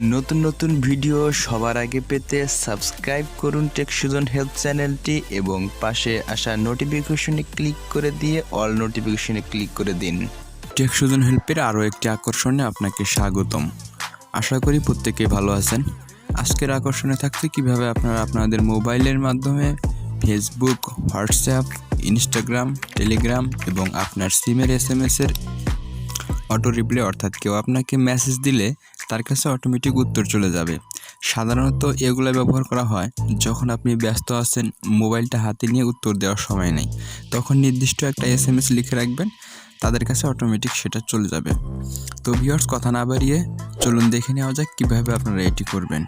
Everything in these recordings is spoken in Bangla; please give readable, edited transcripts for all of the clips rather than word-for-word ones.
নতুন নতুন ভিডিও সবার আগে পেতে সাবস্ক্রাইব করুন টেক সুজন হেল্প চ্যানেলটি এবং পাশে আসা নোটিফিকেশনে ক্লিক করে দিয়ে অল নোটিফিকেশনে ক্লিক করে দিন। টেক সুজন হেল্পের আরও একটি আকর্ষণে আপনাকে স্বাগতম। আশা করি প্রত্যেকেই ভালো আছেন। আজকের আকর্ষণে থাকছে কিভাবে আপনারা আপনাদের মোবাইলের মাধ্যমে ফেসবুক, হোয়াটসঅ্যাপ, ইনস্টাগ্রাম, টেলিগ্রাম এবং আপনার সিমের এসএমএসের অটো রিপ্লে অর্থাৎ কেউ আপনাকে মেসেজ দিলে তার কাছে অটোমেটিক উত্তর চলে যাবে। সাধারণত এগুলো ব্যবহার করা হয় যখন আপনি ব্যস্ত আছেন, মোবাইলটা হাতে নিয়ে উত্তর দেওয়ার সময় নেই, তখন নির্দিষ্ট একটা এসএমএস লিখে রাখবেন, তাদের কাছে অটোমেটিক সেটা চলে যাবে। তো ভিউয়ার্স, কথা না বাড়িয়ে চলুন দেখে নেওয়া যাক কীভাবে আপনারা এটি করবেন।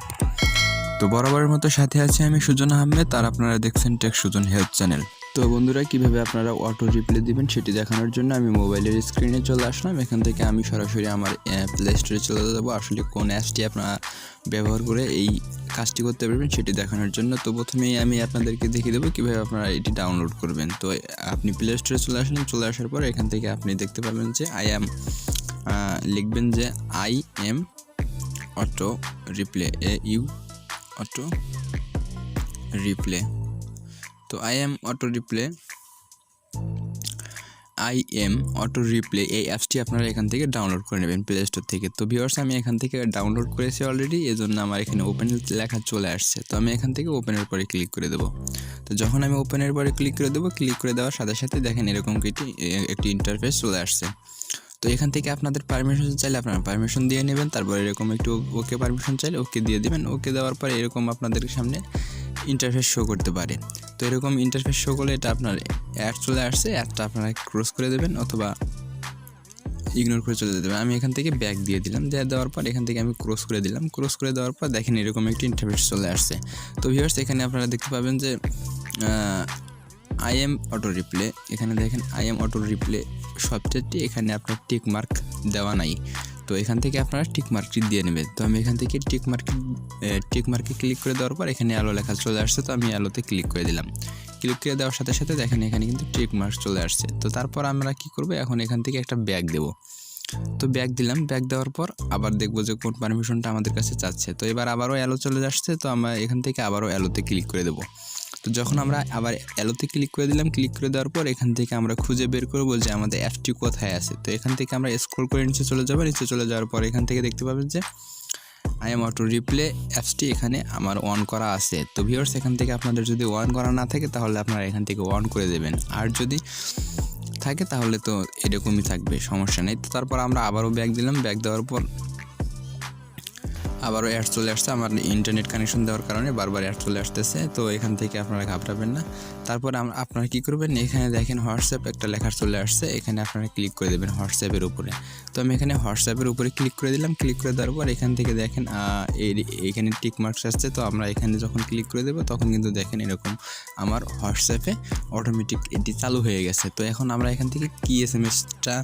তো বরাবরের মতো সাথে আছি আমি সুজন আহমেদ, আর আপনারা দেখছেন টেক সুজন হেল্প চ্যানেল। তো বন্ধুরা, কিভাবে আপনারা অটো রিপ্লে দিবেন সেটি দেখানোর জন্য আমি মোবাইলের স্ক্রিনে চলে আসলাম। এখান থেকে আমি সরাসরি আমার প্লে স্টোরে চলে যাবো। আসলে কোন অ্যাপসটি আপনারা ব্যবহার করে এই কাজটি করতে পারবেন সেটি দেখানোর জন্য। তো প্রথমেই আমি আপনাদেরকে দেখিয়ে দেবো কীভাবে আপনারা এটি ডাউনলোড করবেন। তো আপনি প্লে স্টোরে চলে আসলেন, চলে আসার পর এখান থেকে আপনি দেখতে পাবেন যে লিখবেন যে I am auto replay, auto replay. তো আই এম অটো রিপ্লে এই অ্যাপসটি আপনারা এখান থেকে ডাউনলোড করে নেবেন প্লে স্টোর থেকে। তো ভিউয়ার্স, আমি এখান থেকে ডাউনলোড করেছি অলরেডি, এজন্য আমার এখানে ওপেন লেখা চলে আসছে। তো আমি এখান থেকে ওপেনের পরে ক্লিক করে দেবো। তো যখন আমি ওপেনের পরে ক্লিক করে দেবো, ক্লিক করে দেওয়ার সাথে সাথে দেখেন এরকম একটি ইন্টারফেস চলে আসছে। তো এখান থেকে আপনাদের পারমিশন চাইলে আপনারা পারমিশন দিয়ে নেবেন, তারপর এরকম একটু ওকে পারমিশন চাইলে ওকে দিয়ে দেবেন। ওকে দেওয়ার পরে এরকম আপনাদের সামনে ইন্টারফেস শো করতে পারে। তো এরকম ইন্টারফেস শো করলে এটা আপনার অ্যাড চলে আসছে, অ্যাডটা আপনারা ক্রস করে দেবেন অথবা ইগনোর করে চলে যেতে দেবেন। আমি এখান থেকে ব্যাক দিয়ে দিলাম, দেওয়ার পর এখান থেকে আমি ক্রস করে দিলাম। ক্রস করে দেওয়ার পর দেখেন এরকম একটি ইন্টারফেস চলে আসছে। তো ভিউয়ার্স, এখানে আপনারা দেখতে পাবেন যে আই এম অটো রিপ্লে, এখানে দেখেন আই এম অটো রিপ্লে সফটওয়্যারটি, এখানে আপনার টিক মার্ক দেওয়া নাই। তো এখান থেকে আপনারা টিক মার্কটি দিয়ে নেবেন। তো আমি এখান থেকে টিক মার্কে ক্লিক করে দেওয়ার পর এখানে অ্যালো লেখা চলে আসছে। তো আমি অ্যালোতে ক্লিক করে দিলাম। ক্লিক করে দেওয়ার সাথে সাথে দেখেন এখানে কিন্তু টিক মার্ক চলে আসছে। তো তারপর আমরা কি করব, এখন এখান থেকে একটা ব্যাক দেব। তো ব্যাক দিলাম, ব্যাক দেওয়ার পর আবার দেখবো যে কোন পারমিশনটা আমাদের কাছে চাচ্ছে। তো এবার আবারও অ্যালো চলে আসছে। তো আমরা এখান থেকে আবারও অ্যালোতে ক্লিক করে দেবো। তো যখন আমরা আবার অ্যালোতে ক্লিক করে দিলাম, ক্লিক করে দেওয়ার পর এখান থেকে আমরা খুঁজে বের করবো যে আমাদের অ্যাপটি কোথায় আছে। তো এখান থেকে আমরা স্ক্রল করে নিচে চলে যাবো। নিচে চলে যাওয়ার পর এখান থেকে দেখতে পাবেন যে আই এম অটো রিপ্লে অ্যাপসটি এখানে আমার অন করা আছে। তো ভিউয়ার্স, এখান থেকে আপনাদের যদি অন করা না থাকে তাহলে আপনারা এখান থেকে অন করে দেবেন, আর যদি থাকে তাহলে তো এরকমই থাকবে, সমস্যা নেই। তো তারপর আমরা আবারও ব্যাক দিলাম, ব্যাক দেওয়ার পর আবারও অ্যাড চলে আসছে। আমার ইন্টারনেট কানেকশন দেওয়ার কারণে বারবার অ্যাড চলে আসতেছে। তো এখান থেকে আপনারা ঘাবড়াবেন না। তারপরে আপনারা কী করবেন, এখানে দেখেন হোয়াটসঅ্যাপ একটা লেখা চলে আসছে, এখানে আপনারা ক্লিক করে দেবেন হোয়াটসঅ্যাপের উপরে। তো আমি এখানে হোয়াটসঅ্যাপের উপরে ক্লিক করে দিলাম। ক্লিক করে দেওয়ার পর এখান থেকে দেখেন এখানে টিক মার্কস আসছে। তো আমরা এখানে যখন ক্লিক করে দেবো তখন কিন্তু দেখেন এরকম আমার হোয়াটসঅ্যাপে অটোমেটিক এটি চালু হয়ে গেছে। তো এখন আমরা এখান থেকে কি এসএমএসটা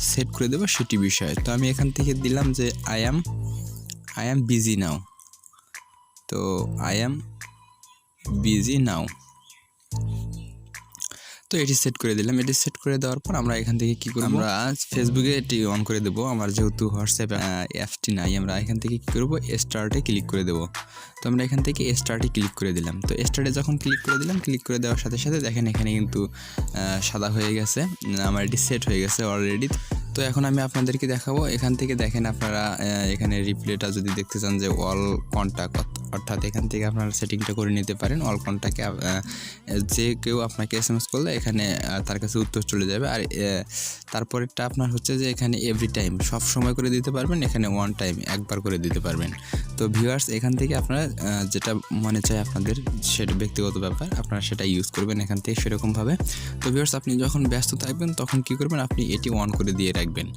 সেট করে দেবো সেটি বিষয়। তো আমি এখান থেকে দিলাম যে আই am busy now. তো I am busy now। তো এটি সেট করে দিলাম। এটি সেট করে দেওয়ার পর আমরা এখান থেকে কী করব, আমরা ফেসবুকে এটি অন করে দেবো। আমার যেহেতু হোয়াটসঅ্যাপ অ্যাপটি নাই, আমরা এখান থেকে কী করব, স্টার্টে ক্লিক করে দেবো। তো আমরা এখান থেকে স্টার্টে ক্লিক করে দিলাম। তো স্টার্টে যখন ক্লিক করে দিলাম, ক্লিক করে দেওয়ার সাথে সাথে দেখেন এখানে কিন্তু সাদা হয়ে গেছে, আমার এটি সেট হয়ে গেছে অলরেডি। তো এখন আমি আপনাদেরকে দেখাবো। এখান থেকে দেখেন আপনারা এখানে রিপ্লেটা যদি দেখতে চান যে অল কন্ট্যাক্ট, অর্থাৎ এখান থেকে আপনারা সেটিংটা করে নিতে পারেন। অল কন্ট্যাক্টে যে কেউ আপনাকে এসএমএস করলে এখানে তার কাছে উত্তর চলে যাবে। আর তারপরেরটা আপনার হচ্ছে যে এখানে এভরি টাইম, সব সময় করে দিতে পারবেন, এখানে ওয়ান টাইম, একবার করে দিতে পারবেন। তো ভিউয়ার্স, এখান থেকে আপনারা যেটা মনে চায় আপনাদের, সেটা ব্যক্তিগত ব্যাপার, আপনারা সেটা ইউজ করবেন এখান থেকে সেরকমভাবে। তো ভিউয়ার্স, আপনি যখন ব্যস্ত থাকবেন তখন কী করবেন, আপনি এটি অন করে দিয়ে রাখবেন,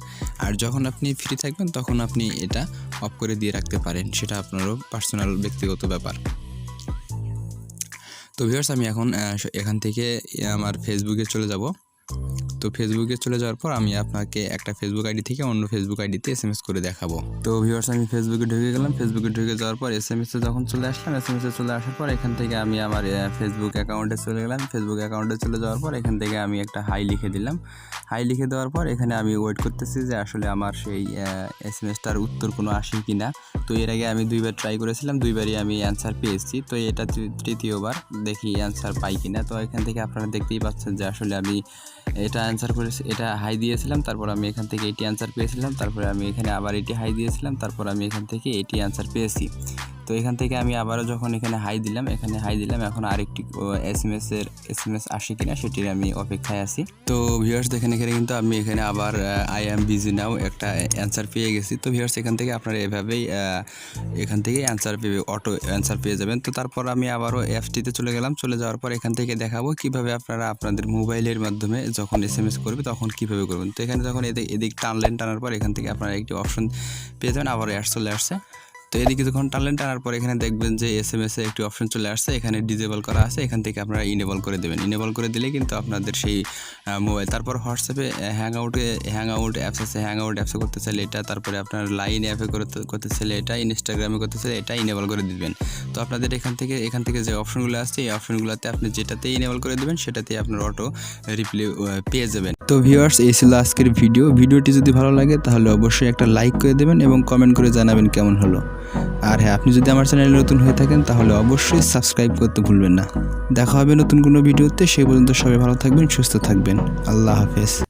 আর যখন আপনি ফ্রি থাকবেন তখন আপনি এটা অফ করে দিয়ে রাখতে পারেন, সেটা আপনারও পার্সোনাল ব্যক্তিগত ব্যাপার। তো ভিউয়ার্স, আমি এখন এখান থেকে আমার ফেসবুকে চলে যাব। তো ফেসবুকে চলে যাওয়ার পর আমি আপনাকে একটা ফেসবুক আইডি থেকে অন্য ফেসবুক আইডিতে এসএমএস করে দেখাবো। তো ভিউয়ার্স আমি ফেসবুকে ঢুকে গেলাম। ফেসবুকে ঢুকে যাওয়ার পর এসএমএসে যখন চলে আসলাম, এসএমএসে চলে আসার পর এখান থেকে আমি আমার ফেসবুক অ্যাকাউন্টে চলে গেলাম। ফেসবুক অ্যাকাউন্টে চলে যাওয়ার পর এখান থেকে আমি একটা হাই লিখে দিলাম। হাই লিখে দেওয়ার পর এখানে আমি ওয়েট করতেছি যে আসলে আমার সেই এসএমএসটার উত্তর কোনো আসে কি না। তো এর আগে আমি 2বার ট্রাই করেছিলাম, 2বারই আমি অ্যান্সার পেয়েছি। তো এটা তৃতীয়বার দেখি অ্যান্সার পাই কিনা। তো এখান থেকে আপনারা দেখতেই পাচ্ছেন যে আসলে আমি এটা অ্যান্সার করেছি, এটা হাই দিয়েছিলাম, তারপর আমি এখান থেকে এটি অ্যান্সার পেয়েছিলাম, তারপরে আমি এখানে আবার এটি হাই দিয়েছিলাম, তারপর আমি এখান থেকে এটি অ্যান্সার পেয়েছি। তো এখান থেকে আমি আবারও যখন এখানে হাই দিলাম, এখন আরেকটি এসএমএস আসে কিনা সেটির আমি অপেক্ষায় আছি। তো ভিউয়ার্স দেখেন এখানে কিন্তু আমি এখানে আবার আই অ্যাম বিজি নাও একটা অ্যান্সার পেয়ে গেছি। তো ভিউয়ার্স এখান থেকে আপনারা এভাবেই এখান থেকে অটো অ্যান্সার পেয়ে যাবেন। তো তারপর আমি আবারও অ্যাপসটিতে চলে গেলাম। চলে যাওয়ার পর এখান থেকে দেখাবো কিভাবে আপনারা আপনাদের মোবাইলের মাধ্যমে যখন এসএমএস করবে তখন কিভাবে করবেন। তো এখানে যখন এদিক টানার পর এখান থেকে আপনারা একটি অপশন পেয়ে যাবেন, আবার অ্যাড চলে আসছে। তো এদিকে যখন টানার পর এখানে দেখবেন যে এসএমএসে একটি অপশন চলে আসছে, এখানে ডিজেবল করা আছে, এখান থেকে আপনারা ইনেবল করে দেবেন। ইনেবল করে দিলে কিন্তু আপনাদের সেই মোবাইল, তারপর হোয়াটসঅ্যাপে হ্যাংআউট অ্যাপস আছে, হ্যাংআউট অ্যাপসে করতে চাইলে এটা, তারপরে আপনার লাইন অ্যাপে করতে চাইলে এটা, ইনস্টাগ্রামে করতে চাইলে এটা ইনেবল করে দিবেন। তো আপনাদের এখান থেকে যে অপশনগুলো আসছে এই অপশনগুলোতে আপনি যেটাতেই ইনেবল করে দেবেন সেটাতেই আপনার অটো রিপ্লে পেয়ে যাবেন। তো ভিউয়ার্স এই ছিল আজকের ভিডিওটি যদি ভালো লাগে তাহলে অবশ্যই একটা লাইক করে দেবেন এবং কমেন্ট করে জানাবেন কেমন হলো। আর হ্যাঁ, আপনি যদি আমার চ্যানেলে নতুন হয়ে থাকেন তাহলে অবশ্যই সাবস্ক্রাইব করতে ভুলবেন না। দেখা হবে নতুন কোনো ভিডিওতে। সেই পর্যন্ত সবাই ভালো থাকবেন, সুস্থ থাকবেন। আল্লাহ হাফেজ।